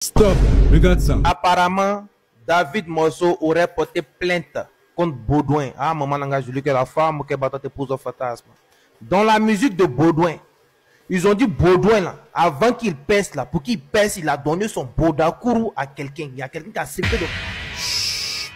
Stop, regarde ça. Apparemment, David Mosso aurait porté plainte contre Baudouin. Ah, maman n'a joli que la femme qui bat épouse au fantasme. Dans la musique de Baudouin, ils ont dit Baudouin là, avant qu'il pèse là, pour qu'il pèse, il a donné son Baudakourou à quelqu'un. Il y a quelqu'un qui a accepté de...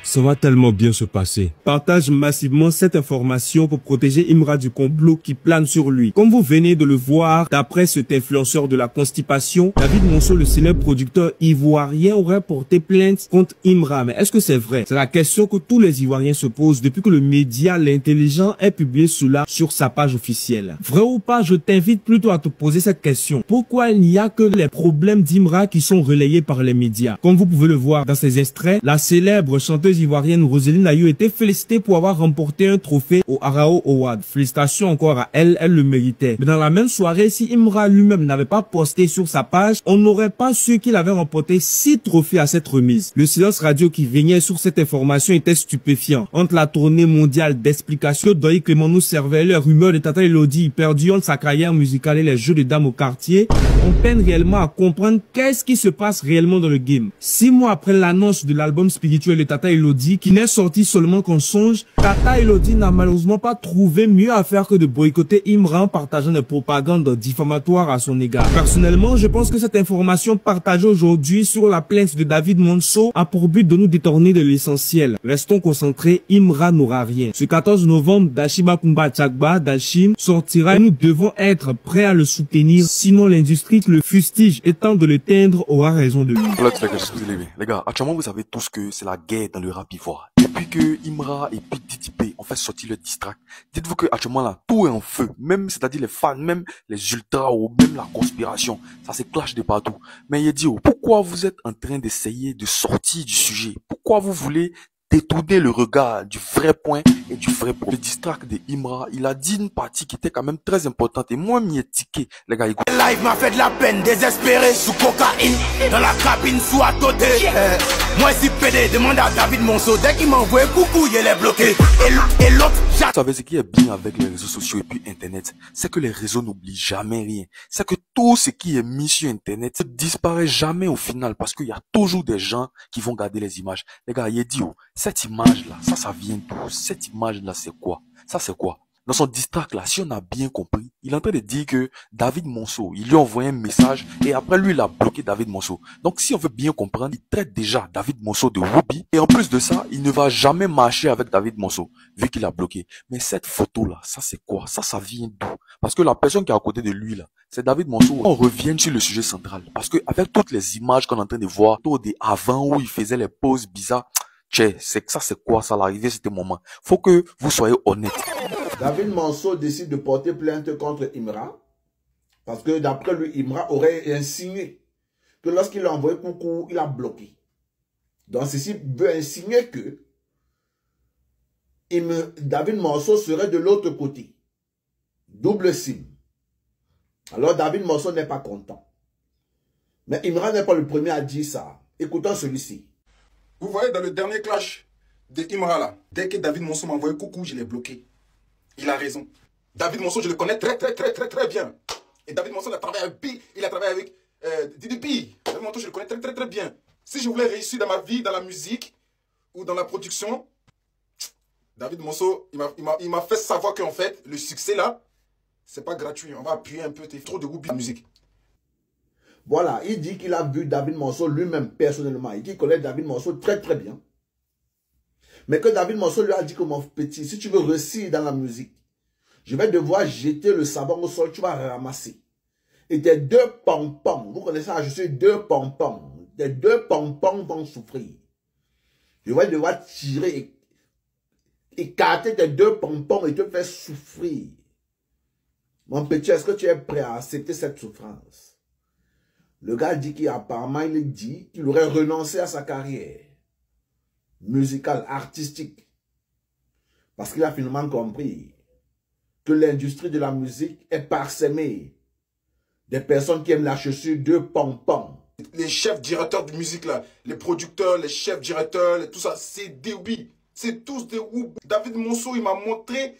Ça va tellement bien se passer. Partage massivement cette information pour protéger Imra du complot qui plane sur lui. Comme vous venez de le voir, d'après cet influenceur de la constipation, David Monceau, le célèbre producteur ivoirien, aurait porté plainte contre Imra. Mais est-ce que c'est vrai? C'est la question que tous les Ivoiriens se posent depuis que le média L'Intelligent ait publié cela sur sa page officielle. Vrai ou pas, je t'invite plutôt à te poser cette question. Pourquoi il n'y a que les problèmes d'Imra qui sont relayés par les médias? Comme vous pouvez le voir dans ces extraits, la célèbre chanteuse ivoirienne Roseline Ayou était félicitée pour avoir remporté un trophée au Arao Award. Félicitations encore à elle, elle le méritait. Mais dans la même soirée, si Imra lui-même n'avait pas posté sur sa page, on n'aurait pas su qu'il avait remporté 6 trophées à cette remise. Le silence radio qui régnait sur cette information était stupéfiant. Entre la tournée mondiale d'explications, Doyi Clément nous servait les rumeurs de Tata Elodie perdue entre sa carrière musicale et les jeux de dames au quartier, on peine réellement à comprendre qu'est-ce qui se passe réellement dans le game. 6 mois après l'annonce de l'album spirituel de Tata Elodie, qui n'est sorti seulement qu'en songe, Tata Elodie n'a malheureusement pas trouvé mieux à faire que de boycotter Imra en partageant des propagandes diffamatoires à son égard. Personnellement, je pense que cette information partagée aujourd'hui sur la plainte de David Monceau a pour but de nous détourner de l'essentiel. Restons concentrés, Imra n'aura rien. Ce 14 novembre, Dashiba Kumba Tchakba, Dashim, sortira et nous devons être prêts à le soutenir, sinon l'industrie qui le fustige et tente de l'éteindre aura raison de lui. Les gars, actuellement vous savez tous que c'est la guerre dans le rap ivoire. Depuis que Imra et puis DTP ont fait sortir le diss track, dites-vous que actuellement là, tout est en feu. Même, c'est-à-dire les fans, même les ultras ou même la conspiration. Ça se clash de partout. Mais il dit, pourquoi vous êtes en train d'essayer de sortir du sujet? Pourquoi vous voulez détourner le regard du vrai point et du vrai problème? Le diss track de Imra, il a dit une partie qui était quand même très importante et moi m'y ai tiqué. Les gars, écoutez. Live m'a fait de la peine, désespéré, sous cocaïne, dans la cabine, sous à côté. Moi si PD, demande à David Monceau, dès qu'il m'envoie coucou, il est bloqué. Et l'autre, vous savez ce qui est bien avec les réseaux sociaux et puis Internet, c'est que les réseaux n'oublient jamais rien. C'est que tout ce qui est mis sur Internet ne disparaît jamais au final parce qu'il y a toujours des gens qui vont garder les images. Les gars, il est dit, cette image-là, ça vient d'où? Cette image-là, c'est quoi? Ça, c'est quoi? Dans son diss track là, si on a bien compris, il est en train de dire que David Monceau, il lui a envoyé un message et après lui, il a bloqué David Monceau. Donc, si on veut bien comprendre, il traite déjà David Monceau de Whoopi et en plus de ça, il ne va jamais marcher avec David Monceau vu qu'il a bloqué. Mais cette photo là, ça c'est quoi? Ça vient d'où? Parce que la personne qui est à côté de lui là, c'est David Monceau. On revient sur le sujet central parce que avec toutes les images qu'on est en train de voir, tout des avant où il faisait les poses bizarres, c'est que ça c'est quoi ça l'arrivée c'était moment. Faut que vous soyez honnête. David Monceau décide de porter plainte contre Imra parce que d'après lui, Imra aurait insinué que lorsqu'il a envoyé coucou, il a bloqué. Donc ceci veut insinuer que David Monceau serait de l'autre côté. Double cible. Alors David Monceau n'est pas content. Mais Imra n'est pas le premier à dire ça. Écoutons celui-ci. Vous voyez dans le dernier clash de Imra là, dès que David Monceau m'a envoyé coucou, je l'ai bloqué. Il a raison. David Monceau, je le connais très bien. Et David Monceau, il a travaillé avec DDP. David Monceau, je le connais très bien. Si je voulais réussir dans ma vie, dans la musique ou dans la production, David Monceau, il m'a fait savoir qu'en fait, le succès là, c'est pas gratuit. On va appuyer un peu, t'es trop de goût de la musique. Voilà, il dit qu'il a vu David Monceau lui-même personnellement et qu'il connaît David Monceau très bien. Mais que David Monceau lui a dit que mon petit, si tu veux réussir dans la musique, je vais devoir jeter le savon au sol, tu vas ramasser. Et tes 2 pompons, vous connaissez ça, je suis 2 pompons. Tes 2 pompons vont souffrir. Je vais devoir tirer, écarter tes 2 pompons et te faire souffrir. Mon petit, est-ce que tu es prêt à accepter cette souffrance? Le gars dit qu'apparemment, il dit qu'il aurait renoncé à sa carrière musicale, artistique. Parce qu'il a finalement compris que l'industrie de la musique est parsemée des personnes qui aiment la chaussure de pompons. Les chefs directeurs de musique là, les producteurs, les chefs directeurs, tout ça, c'est des oui. C'est tous des oui. David Monceau, il m'a montré,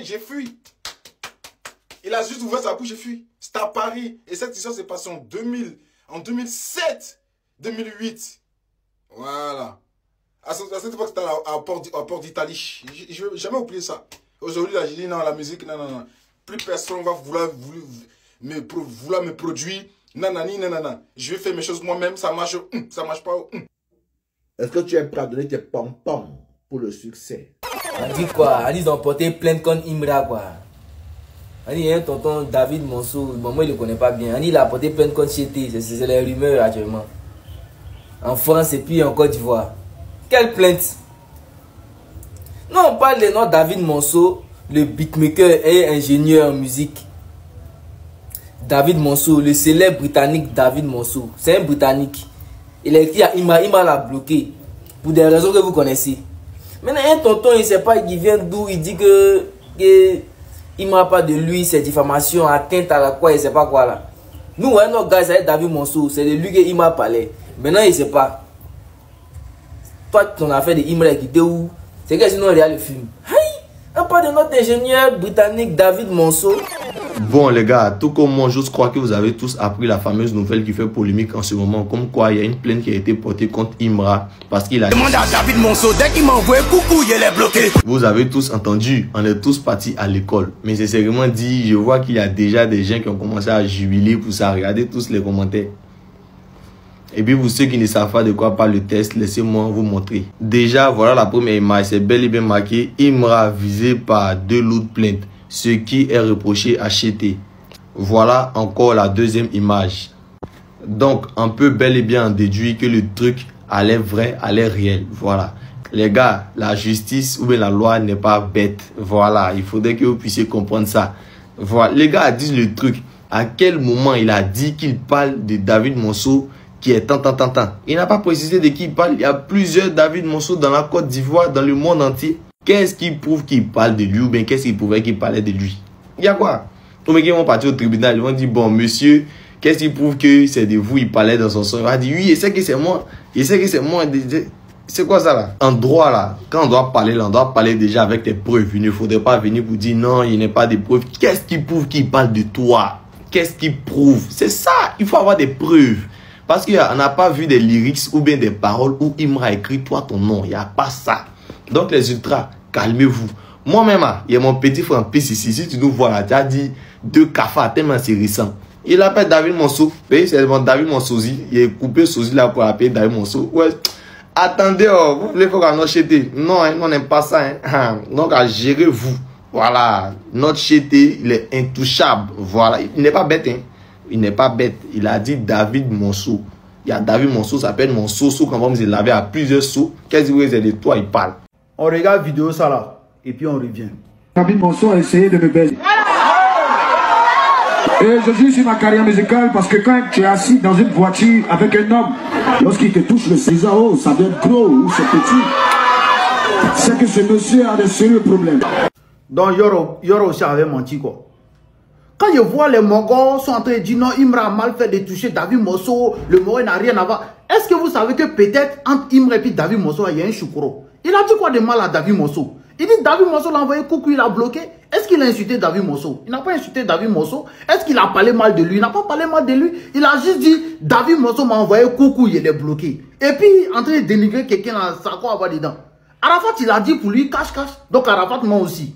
j'ai fui. Il a juste ouvert sa bouche, j'ai fui. C'était à Paris. Et cette histoire s'est passée en 2000. En 2007, 2008. Voilà. À cette époque, c'était à Port d'Italie. Je ne vais jamais oublier ça. Aujourd'hui, là, j'ai dit non, la musique, non. Plus personne va vouloir me produire. Nanani, nanana. Je vais faire mes choses moi-même, ça marche pas. Est-ce que tu es prêt à donner tes pom-poms pour le succès? On dit quoi? Ils ont porté plainte contre Imra, quoi. Il y a un tonton David Monceau, bon, moi il ne le connais pas bien. Il a porté plainte contre Chété, c'est les rumeurs actuellement. En France et puis en Côte d'Ivoire. Quelle plainte? Non, on parle de notre David Monceau, le beatmaker et ingénieur en musique. David Monceau, le célèbre britannique David Monceau. C'est un britannique. Il a écrit à Imra l'a bloqué. Pour des raisons que vous connaissez. Maintenant, un tonton, il ne sait pas, il vient d'où, il dit que Imra parle de lui, c'est diffamation, atteinte à la quoi, il ne sait pas quoi là. Nous, ouais, notre gars, c'est David Monceau, c'est de lui que Imra parlait. Maintenant, il ne sait pas. Toi, ton affaire de Imra qui était où? C'est que sinon, il regarde le film. On parle de notre ingénieur britannique David Monceau. Bon les gars, tout comme moi, j'ose croire que vous avez tous appris la fameuse nouvelle qui fait polémique en ce moment. Comme quoi, il y a une plainte qui a été portée contre Imra parce qu'il a... Demande à David Monceau, dès qu'il m'envoie coucou, il est bloqué. Vous avez tous entendu, on est tous partis à l'école. Mais c'est sérieusement dit, je vois qu'il y a déjà des gens qui ont commencé à jubiler pour ça. Regardez tous les commentaires. Et puis pour ceux qui ne savent pas de quoi parle le test, laissez-moi vous montrer. Déjà, voilà la première image. C'est bel et bien marqué Imra visé par 2 lots de plaintes, ce qui est reproché à Chété. Voilà encore la deuxième image. Donc, on peut bel et bien en déduire que le truc allait vrai, allait réel. Voilà. Les gars, la justice ou bien la loi n'est pas bête. Voilà. Il faudrait que vous puissiez comprendre ça. Voilà. Les gars disent le truc. À quel moment il a dit qu'il parle de David Monceau qui est tant. Il n'a pas précisé de qui il parle. Il y a plusieurs David Monceau dans la Côte d'Ivoire, dans le monde entier. Qu'est-ce qui prouve qu'il parle de lui ou bien qu'est-ce qui prouvait qu'il parlait de lui? Il y a quoi? Tous les gars vont partir au tribunal, ils vont dire, bon monsieur, qu'est-ce qui prouve que c'est de vous, il parlait dans son son? Il va dire, oui, il sait que c'est moi. Il sait que c'est moi. C'est quoi ça là? En droit là, quand on doit parler là, on doit parler déjà avec des preuves. Il ne faudrait pas venir pour dire, non, il n'est pas de preuves. Qu'est-ce qui prouve qu'il parle de toi? Qu'est-ce qui prouve? C'est ça, il faut avoir des preuves. Parce qu'on n'a pas vu des lyrics ou bien des paroles où Imra écrit toi ton nom. Il n'y a pas ça. Donc les ultras, calmez-vous. Moi-même, il y a mon petit frère PCC. Si tu nous vois là, tu as dit 2 cafards tellement c'est récent. Il appelle David Monceau. C'est mon David Monceau. Il a coupé Sozi là pour appeler David Monceau. Ouais. Attendez, oh, vous voulez faire qu'on Chété? Non, on n'aime pas ça. Hein. Donc, gérez-vous. Voilà. Notre Chété, il est intouchable. Voilà. Il n'est pas bête. Hein. Il n'est pas bête. Il a dit David Monceau. Il y a David Monceau, ça s'appelle Monceau. Quand on il l'avait à plusieurs sauts. Qu'est-ce que c'est de toi, il parle. On regarde vidéo ça là. Et puis on revient. David Monceau a essayé de me baiser. Et je suis sur ma carrière musicale parce que quand tu es assis dans une voiture avec un homme, lorsqu'il te touche le ciseau, ça doit être gros ou c'est petit. C'est que ce monsieur a de sérieux problèmes. Donc Yoro aussi avait menti quoi. Quand je vois les Mongols sont en train de dire non, Imra a mal fait de toucher David Monceau, le Moro n'a rien à voir. Est-ce que vous savez que peut-être entre Imra et puis David Monceau, il y a un choukro? Il a dit quoi de mal à David Monceau? Il dit David Monceau l'a envoyé coucou, il a bloqué. Est-ce qu'il a insulté David Monceau? Il n'a pas insulté David Monceau. Est-ce qu'il a parlé mal de lui? Il n'a pas parlé mal de lui. Il a juste dit David Monceau m'a envoyé coucou, il est bloqué. Et puis, en train de dénigrer quelqu'un, ça quoi avoir dedans? Arafat, il a dit pour lui, cache. Donc Arafat, moi aussi.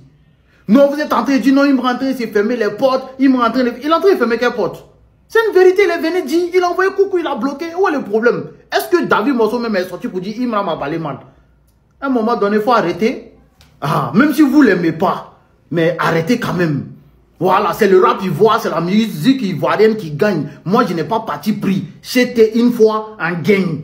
Non, vous êtes en train de dire non, il me rentre, il s'est fermé les portes, il est en train de fermer quelle porte? C'est une vérité, il est venu dire, il a envoyé coucou, il a bloqué. Où est le problème? Est-ce que David Monceau même est sorti pour dire, Imra m'a parlé mal? À un moment donné, il faut arrêter. Ah, même si vous ne l'aimez pas, mais arrêtez quand même. Voilà, c'est le rap ivoire, c'est la musique ivoirienne qui gagne. Moi, je n'ai pas parti pris. J'étais une fois en gagne.